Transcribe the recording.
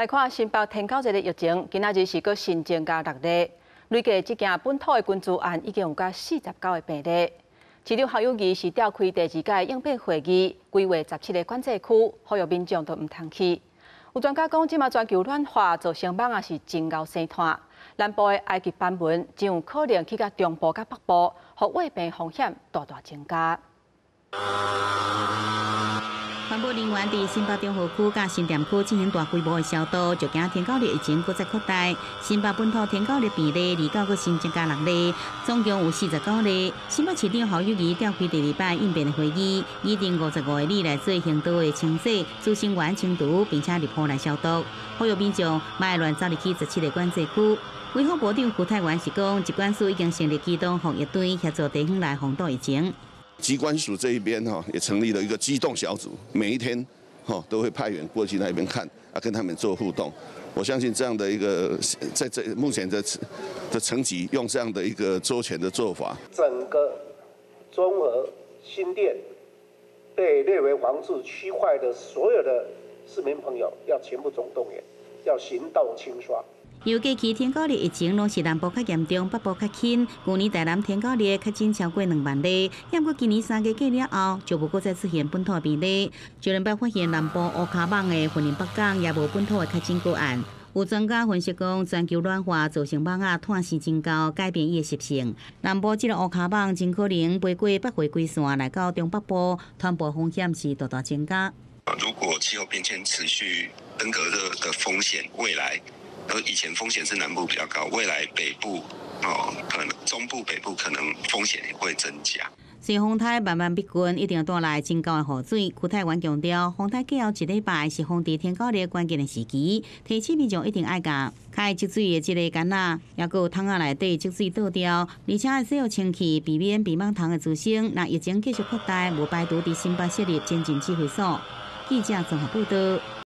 来看新北天狗日的疫情，今仔日是个新增加6例，累计这件本土的群聚案已经有甲49个病例。市长侯友宜是召开第2届应变会议，规划17个管制区，呼吁民众都唔通去。有专家讲，即马全球暖化造成蚊也是真敖生炭，南部的埃及斑蚊真有可能去到中部甲北部，互胃病风险大大增加。 环保人员伫新北中和区甲新店区进行大规模的消毒，就惊天狗热疫情搁再扩大。新北本土天狗热病例29个新增加6例，总共有49例。新北市长侯友宜召开第2摆应变的会议，拟定55个里来做行道的清洗、资生员清除，并且入户来消毒。呼吁民众莫乱走入去17个管制区。卫福部长胡泰源是讲，疾管署已经成立机动防疫队，协助地方来防堵疫情。 疾管署这一边也成立了一个机动小组，每一天都会派员过去那边看，跟他们做互动。我相信这样的一个在目前的层级，用这样的一个周全的做法，整个中和新店被列为防治区块的所有的市民朋友，要全部总动员，要行动清刷。 由过去天狗热疫情拢是南部较严重，北部较轻。去年台南天狗热确诊超过2万例，不过今年3月过了后，就无再再出现本土病例。就连发现南部乌卡网的云林北港也无本土的确诊个案。有专家分析讲，全球暖化造成蚊仔碳性增高，改变伊的习性。南部这个乌卡网真可能飞过北回归线来到中北部，传播风险是大大增加。如果气候变迁持续，登革热的风险未来。 以前风险是南部比较高，未来北部可能中部、北部可能风险也会增加。随风台慢慢逼近，一定要带来真高的雨水。区泰源强调，风台过后1礼拜是防治天狗热关键的时期，提醒民众一定爱甲开积水的这个杆仔，也有桶仔内底积水倒掉，而且要洗好清气，避免鼻毛虫的滋生。若疫情继续扩大，无排除伫新北设立前进指挥所。记者综合报道。